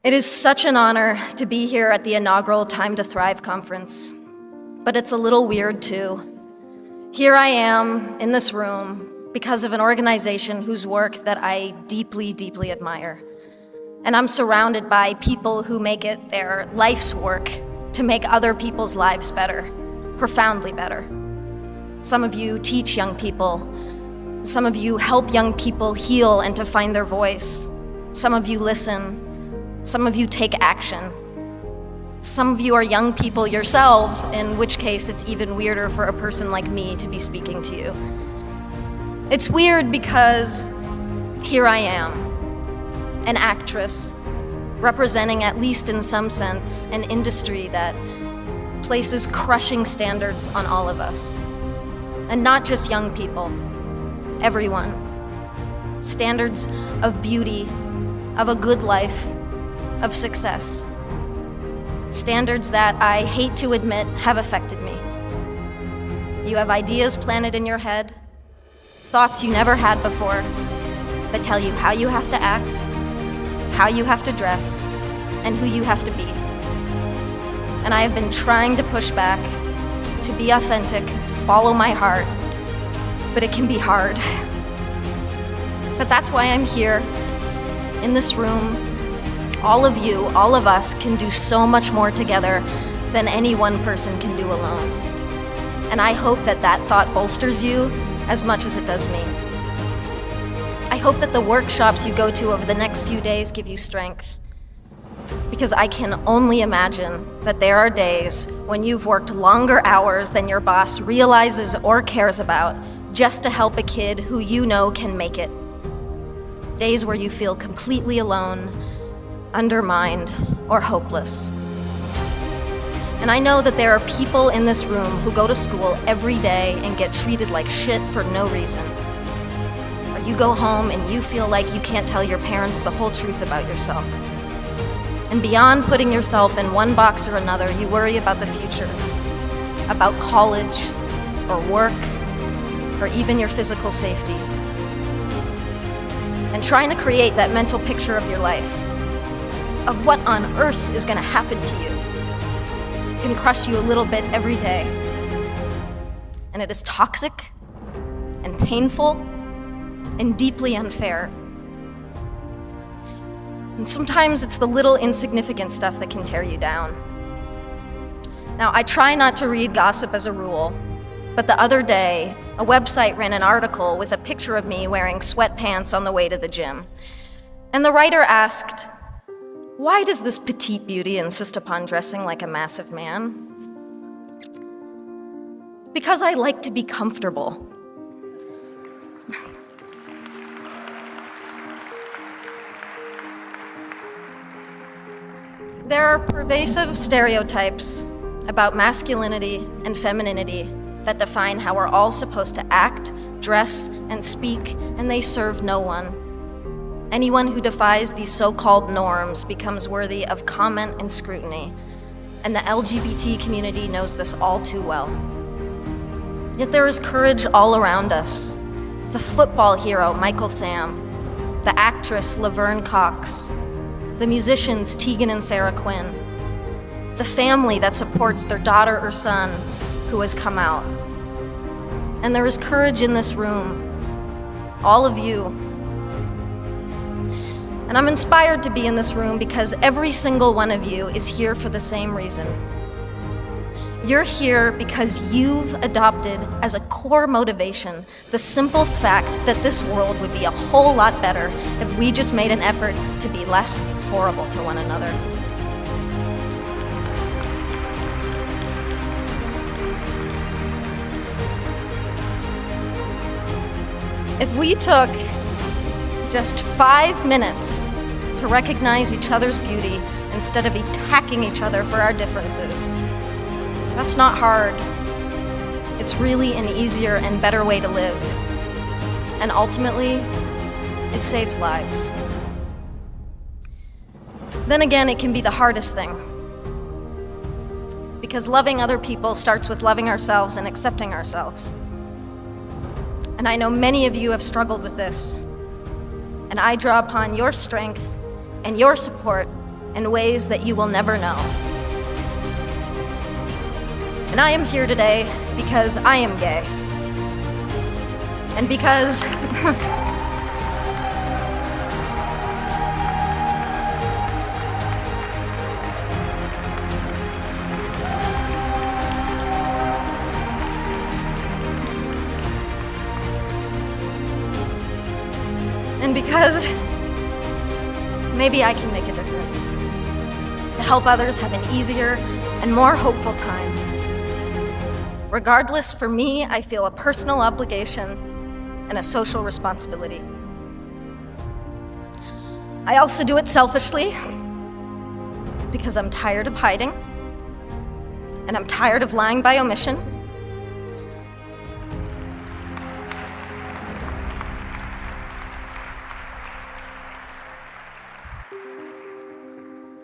It is such an honor to be here at the inaugural Time to Thrive conference, but it's a little weird too. Here I am in this room because of an organization whose work that I deeply, deeply admire. And I'm surrounded by people who make it their life's work to make other people's lives better, profoundly better. Some of you teach young people. Some of you help young people heal and to find their voice. Some of you listen. Some of you take action. Some of you are young people yourselves, in which case it's even weirder for a person like me to be speaking to you. It's weird because here I am, an actress, representing, at least in some sense, an industry that places crushing standards on all of us. And not just young people, everyone. Standards of beauty, of a good life, of success. Standards that I hate to admit have affected me. You have ideas planted in your head, thoughts you never had before, that tell you how you have to act, how you have to dress, and who you have to be. And I have been trying to push back, to be authentic, to follow my heart, but it can be hard. But that's why I'm here, in this room. All of you, all of us can do so much more together than any one person can do alone. And I hope that that thought bolsters you as much as it does me. I hope that the workshops you go to over the next few days give you strength. Because I can only imagine that there are days when you've worked longer hours than your boss realizes or cares about just to help a kid who you know can make it. Days where you feel completely alone, undermined, or hopeless. And I know that there are people in this room who go to school every day and get treated like shit for no reason. Or you go home and you feel like you can't tell your parents the whole truth about yourself. And beyond putting yourself in one box or another, you worry about the future, about college, or work, or even your physical safety. And trying to create that mental picture of your life, of what on earth is going to happen to you, can crush you a little bit every day. And it is toxic and painful and deeply unfair. And sometimes it's the little insignificant stuff that can tear you down. Now, I try not to read gossip as a rule, but the other day, a website ran an article with a picture of me wearing sweatpants on the way to the gym. And the writer asked, "Why does this petite beauty insist upon dressing like a massive man?" Because I like to be comfortable. There are pervasive stereotypes about masculinity and femininity that define how we're all supposed to act, dress, and speak, and they serve no one. Anyone who defies these so-called norms becomes worthy of comment and scrutiny, and the LGBT community knows this all too well. Yet there is courage all around us. The football hero Michael Sam, the actress Laverne Cox, the musicians Tegan and Sarah Quinn, the family that supports their daughter or son who has come out. And there is courage in this room, all of you. And I'm inspired to be in this room because every single one of you is here for the same reason. You're here because you've adopted as a core motivation the simple fact that this world would be a whole lot better if we just made an effort to be less horrible to one another. If we took just 5 minutes to recognize each other's beauty instead of attacking each other for our differences, that's not hard. It's really an easier and better way to live. And ultimately, it saves lives. Then again, it can be the hardest thing. Because loving other people starts with loving ourselves and accepting ourselves. And I know many of you have struggled with this. And I draw upon your strength and your support in ways that you will never know. And I am here today because I am gay. And because maybe I can make a difference to help others have an easier and more hopeful time. Regardless, for me, I feel a personal obligation and a social responsibility. I also do it selfishly because I'm tired of hiding and I'm tired of lying by omission.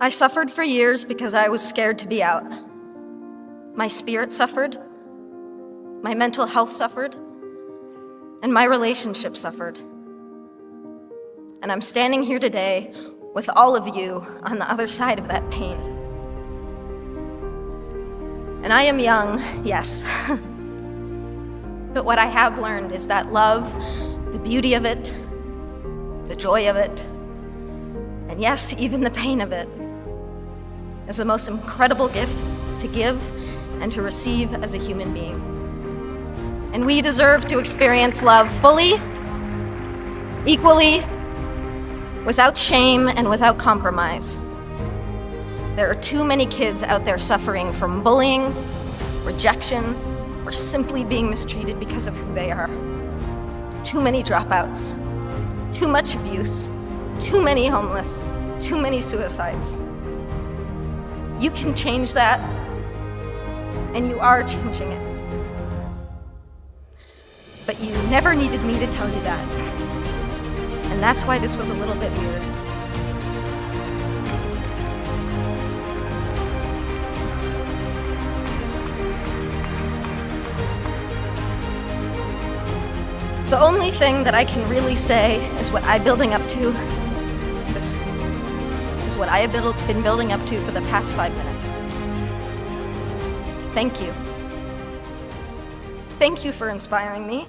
I suffered for years because I was scared to be out. My spirit suffered, my mental health suffered, and my relationship suffered. And I'm standing here today with all of you on the other side of that pain. And I am young, yes. But what I have learned is that love, the beauty of it, the joy of it, and yes, even the pain of it, is the most incredible gift to give and to receive as a human being. And we deserve to experience love fully, equally, without shame and without compromise. There are too many kids out there suffering from bullying, rejection, or simply being mistreated because of who they are. Too many dropouts, too much abuse, too many homeless, too many suicides. You can change that, and you are changing it. But you never needed me to tell you that. And that's why this was a little bit weird. The only thing that I can really say is what I'm building up to. This is what I have been building up to for the past 5 minutes. Thank you. Thank you for inspiring me.